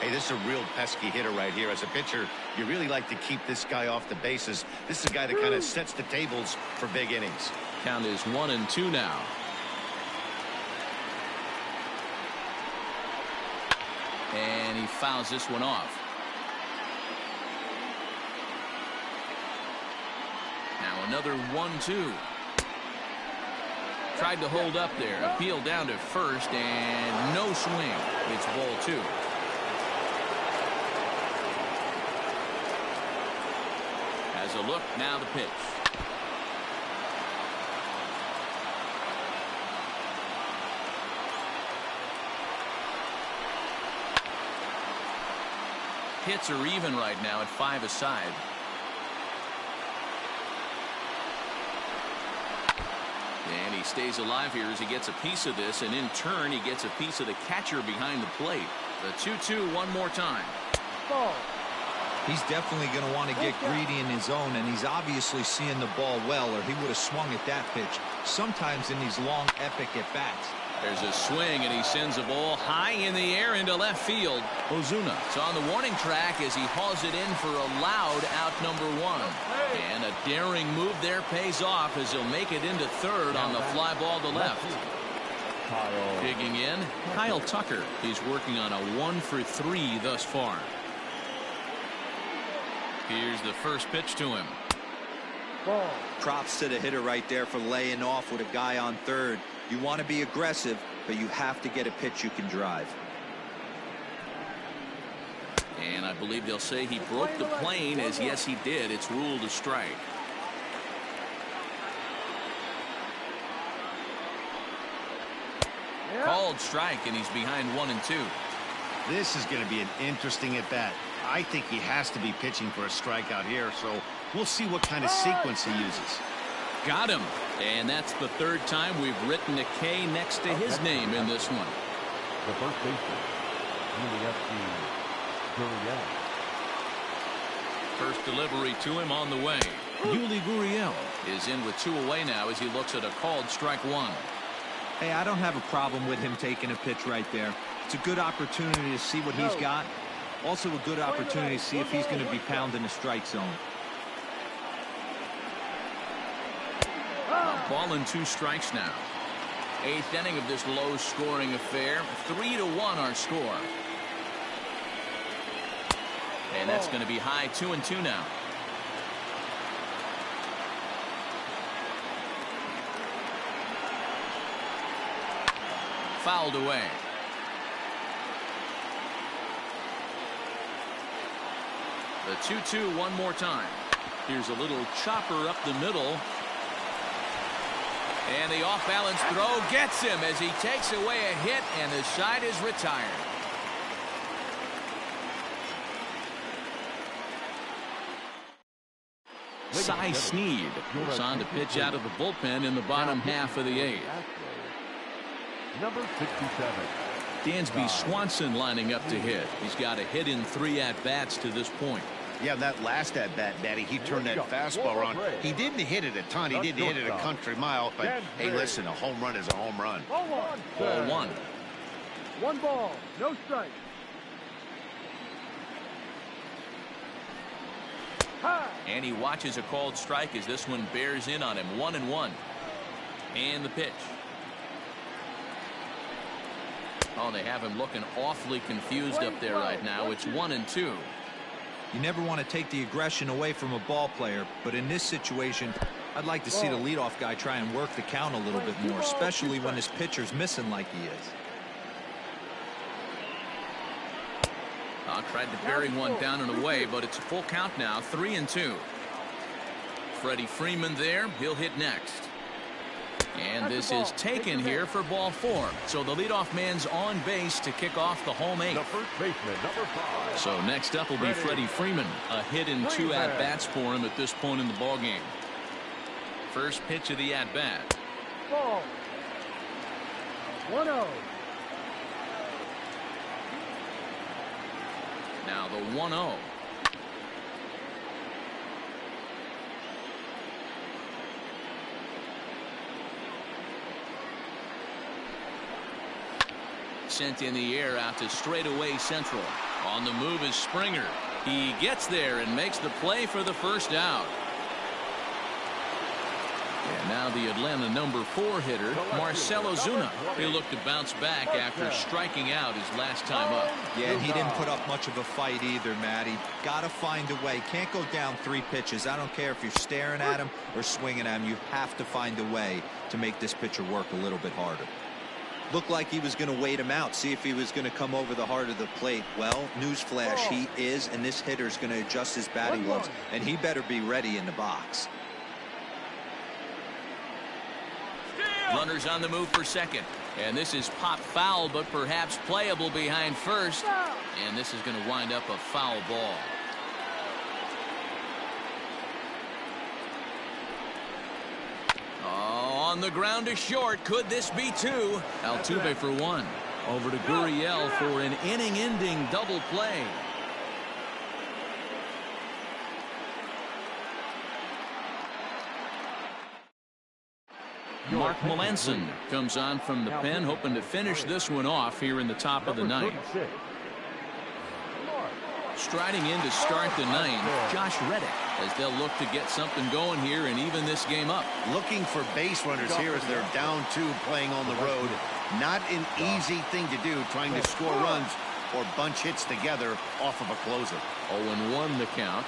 Hey, this is a real pesky hitter right here. As a pitcher, you really like to keep this guy off the bases. This is a guy that kind of sets the tables for big innings. Count is 1-2 now. And he fouls this one off. Now another 1-2. Tried to hold up there. Appeal down to first and no swing. It's ball 2. Has a look, now the pitch. Hits are even right now at 5 aside. And he stays alive here as he gets a piece of this, and in turn he gets a piece of the catcher behind the plate. The 2-2 one more time. Ball. He's definitely going to want to get greedy in his zone, and he's obviously seeing the ball well, or he would have swung at that pitch. Sometimes in these long, epic at-bats. There's a swing, and he sends a ball high in the air into left field. Ozuna is on the warning track as he hauls it in for a loud out number 1. And a daring move there pays off as he'll make it into third on the fly ball to left. Digging in, Kyle Tucker. He's working on a 1-for-3 thus far. Here's the first pitch to him. Ball. Props to the hitter right there for laying off with a guy on third. You want to be aggressive, but you have to get a pitch you can drive. And I believe they'll say he broke the plane, as yes he did. It's ruled a strike. Called strike, and he's behind 1-2. This is going to be an interesting at bat. I think he has to be pitching for a strikeout here, so we'll see what kind of sequence he uses. Got him. And that's the 3rd time we've written a K next to his name in this one. The first baseman, Gurriel. First delivery to him on the way. Yuli Gurriel is in with 2 away now as he looks at a called strike 1. Hey, I don't have a problem with him taking a pitch right there. It's a good opportunity to see what he's got. Also a good opportunity to see if he's going to be pounding the strike zone. A ball and 2 strikes now. 8th inning of this low-scoring affair. 3-1 our score. And that's going to be high 2-2 now. Fouled away. The 2-2 one more time. Here's a little chopper up the middle. And the off-balance throw gets him as he takes away a hit, and the side is retired. Cy Sneed goes on to pitch out of the bullpen in the bottom half of the 8th. Number 67. Dansby Swanson lining up to hit. He's got a hit in 3 at-bats to this point. Yeah, that last at-bat, Matty, he turned that fastball on. He didn't hit it a ton. He didn't hit it a country mile. But, hey, listen, a home run is a home run. Ball 1. 1 ball, no strike. And he watches a called strike as this one bears in on him. 1-1. And the pitch. Oh, they have him looking awfully confused up there right now. It's 1-2. You never want to take the aggression away from a ball player, but in this situation, I'd like to see the leadoff guy try and work the count a little bit more, especially when his pitcher's missing like he is. Tried to bury one down and away, but it's a full count now. 3-2. Freddie Freeman there. He'll hit next. And this is taken here for ball 4. So the leadoff man's on base to kick off the home 8th. The first baseman, number 5. So next up will be Freddie Freeman. A hit in 2 at-bats for him at this point in the ballgame. First pitch of the at-bat. Ball. 1-0. Now the 1-0. Sent in the air out to straightaway central. On the move is Springer. He gets there and makes the play for the first out. And now the Atlanta number 4 hitter, Marcell Ozuna. He'll look to bounce back after striking out his last time up. Yeah, and he didn't put up much of a fight either, Matty. Got to find a way. Can't go down 3 pitches. I don't care if you're staring at him or swinging at him. You have to find a way to make this pitcher work a little bit harder. Looked like he was going to wait him out, see if he was going to come over the heart of the plate. Well, newsflash, he is, and this hitter's going to adjust his batting gloves, and he better be ready in the box. Runners on the move for second. And this is pop foul, but perhaps playable behind first. And this is going to wind up a foul ball. Oh, on the ground to short. Could this be 2? Altuve for 1. Over to Gurriel for an inning-ending double play. Mark Melanson comes on from the pen, hoping to finish this one off here in the top of the 9th. Striding in to start the 9th, Josh Reddick, as they'll look to get something going here and even this game up. Looking for base runners here as they're down 2 playing on the road. Not an easy thing to do, trying to score runs or bunch hits together off of a closer. 0-1 the count.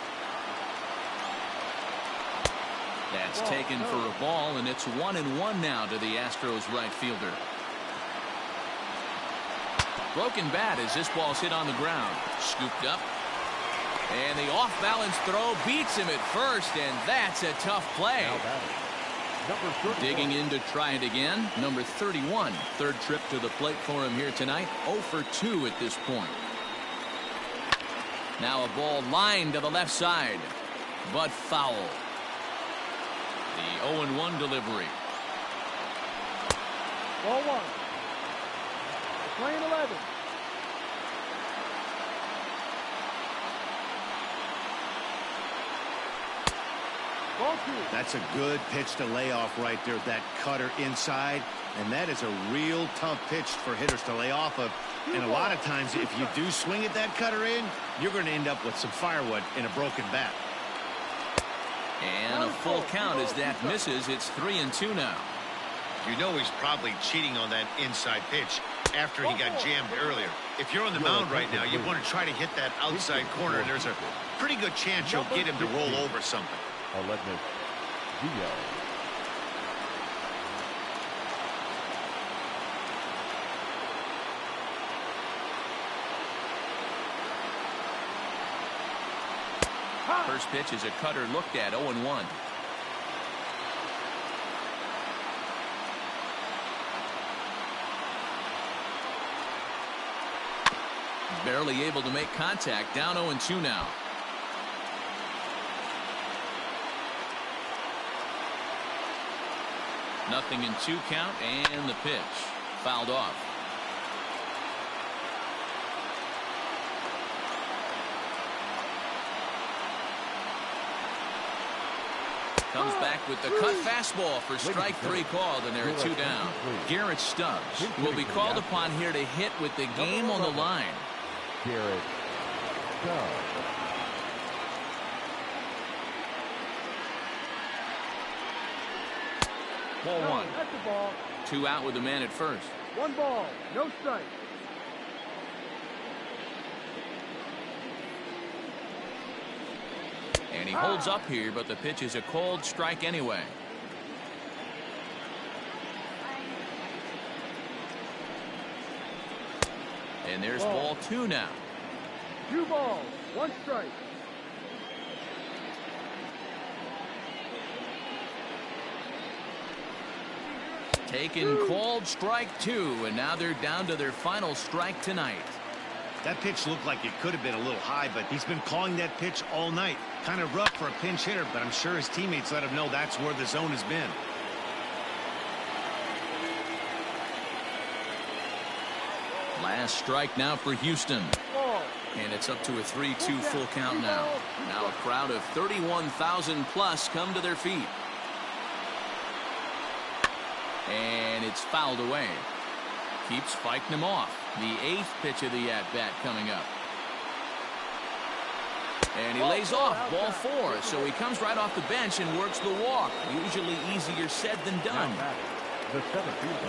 That's taken for a ball, and it's 1-1 now to the Astros right fielder. Broken bat as this ball's hit on the ground. Scooped up. And the off-balance throw beats him at first, and that's a tough play. Digging in to try it again. Number 31. Third trip to the plate for him here tonight. 0 for 2 at this point. Now a ball lined to the left side, but foul. The 0-1 delivery. Ball 1. Playing 11. That's a good pitch to lay off right there. That cutter inside. And that is a real tough pitch for hitters to lay off of. And a lot of times, if you do swing at that cutter in, you're going to end up with some firewood in a broken bat. And a full count as that misses. It's 3-2 now. You know he's probably cheating on that inside pitch after he got jammed earlier. If you're on the mound right now, you want to try to hit that outside corner. There's a pretty good chance you'll get him to roll over something. First pitch is a cutter looked at, 0-1. Barely able to make contact, down 0-2 now. Nothing in 2 count, and the pitch fouled off. Comes back with the cut fastball for strike 3 called, and there are 2 down. Garrett Stubbs will be called upon here to hit with the game on the line. Garrett Stubbs. Ball 1. That's the ball. 2 out with the man at first. 1 ball, no strike. And he holds up here, but the pitch is a cold strike anyway. And there's ball 2 now. 2 balls, 1 strike. Taken called strike 2, and now they're down to their final strike tonight. That pitch looked like it could have been a little high, but he's been calling that pitch all night. Kind of rough for a pinch hitter, but I'm sure his teammates let him know that's where the zone has been. Last strike now for Houston. And it's up to a 3-2 full count now. Now a crowd of 31,000 plus come to their feet. And it's fouled away. Keeps fighting him off. The 8th pitch of the at-bat coming up. And he lays off, ball 4. So he comes right off the bench and works the walk. Usually easier said than done.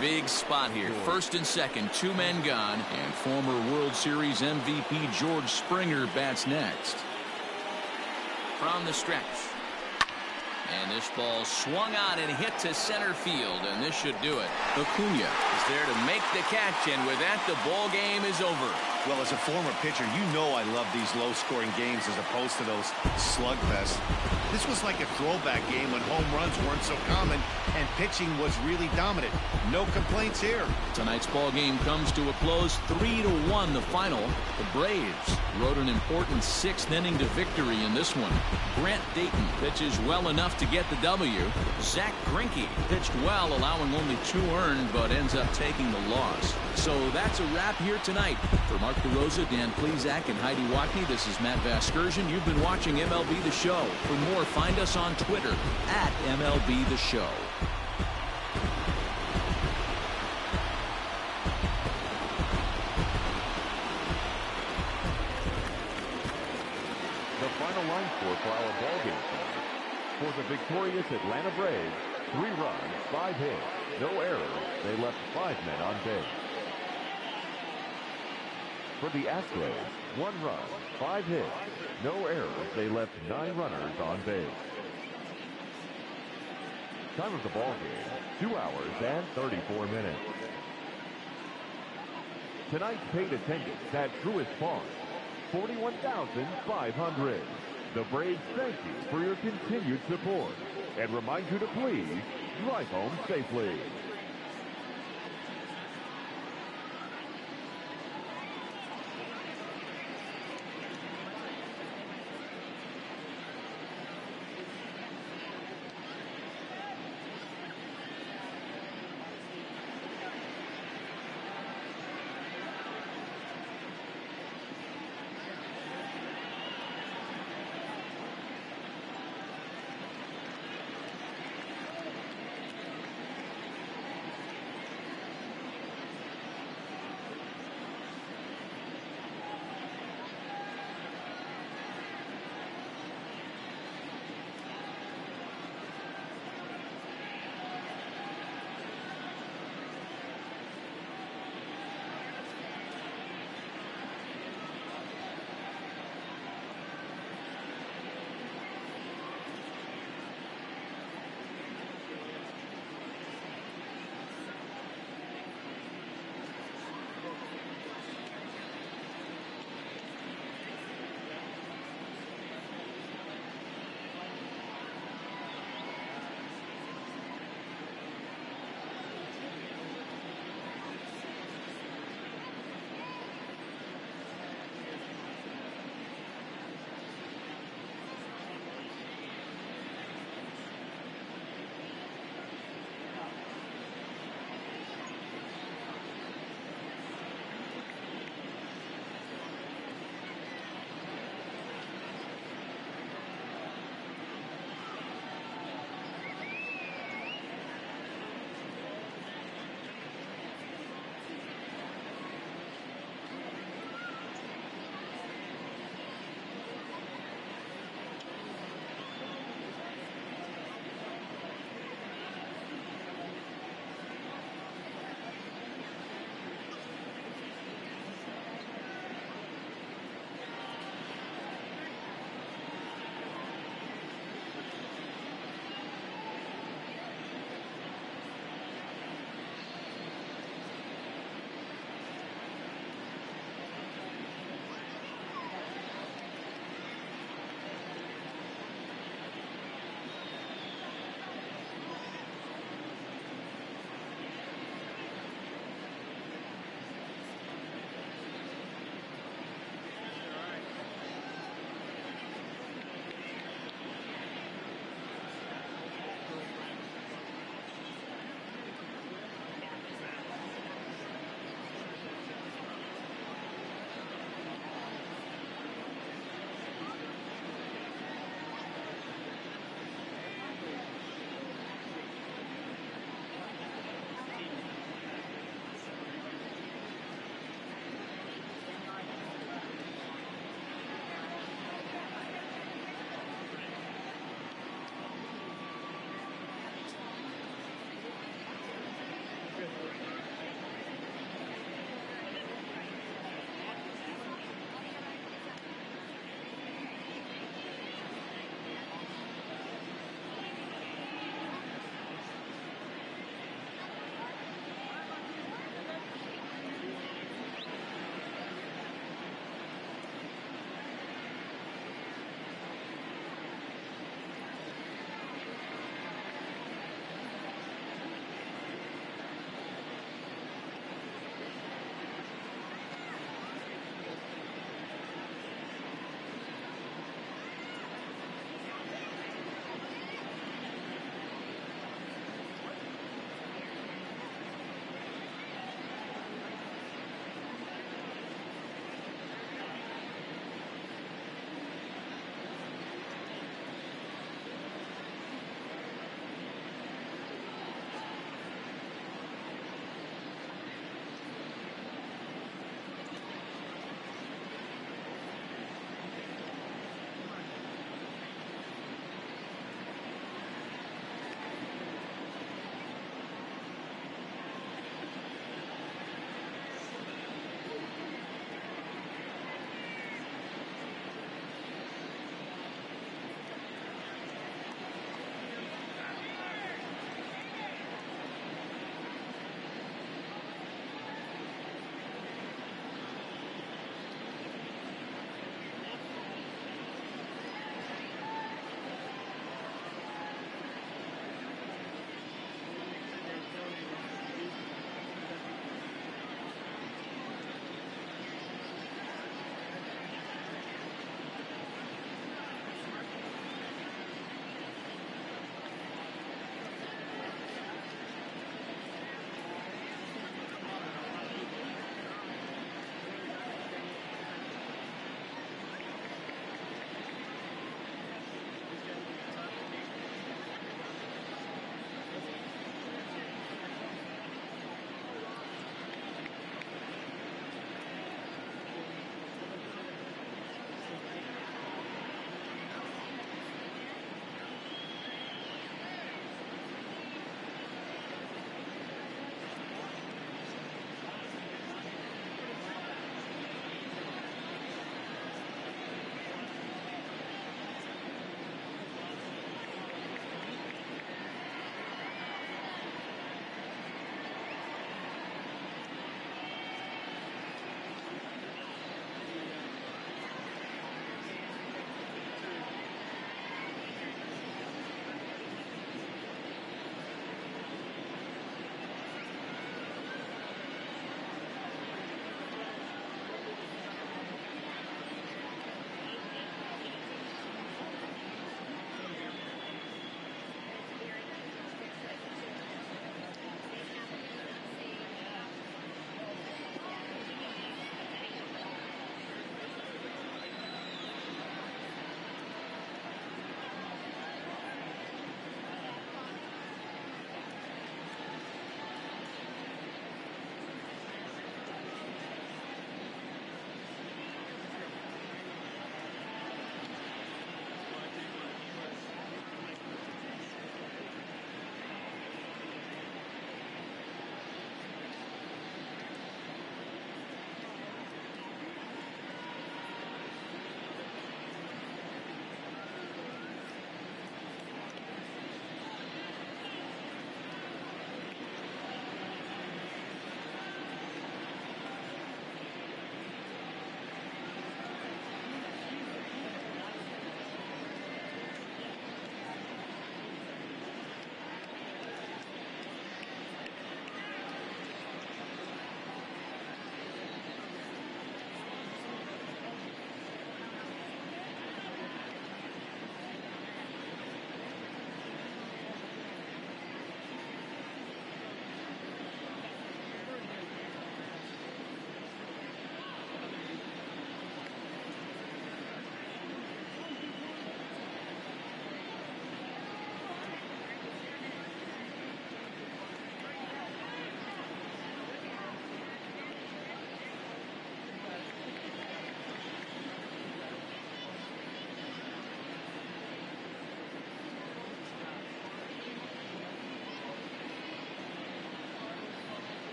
Big spot here. First and second, 2 men gone. And former World Series MVP George Springer bats next. From the stretch. And this ball swung on and hit to center field, and this should do it. Acuna is there to make the catch, and with that, the ball game is over. Well, as a former pitcher, you know I love these low-scoring games as opposed to those slugfests. This was like a throwback game when home runs weren't so common and pitching was really dominant. No complaints here. Tonight's ball game comes to a close, 3-1 the final. The Braves rode an important 6th inning to victory in this one. Grant Dayton pitches well enough to get the W. Zach Greinke pitched well, allowing only 2 earned, but ends up taking the loss. So that's a wrap here tonight. For Mark DeRosa, Dan Plesac, and Heidi Watney, this is Matt Vasgersian. You've been watching MLB The Show. For more, find us on Twitter at MLB The Show. The final line score for our ball game tonight. For the victorious Atlanta Braves, 3 runs, 5 hits, no errors. They left 5 men on base. For the Astros, 1 run, 5 hits, no errors. They left 9 runners on base. Time of the ball game, 2 hours and 34 minutes. Tonight's paid attendance at Truist Park, 41,500. The Braves thank you for your continued support and remind you to please drive home safely.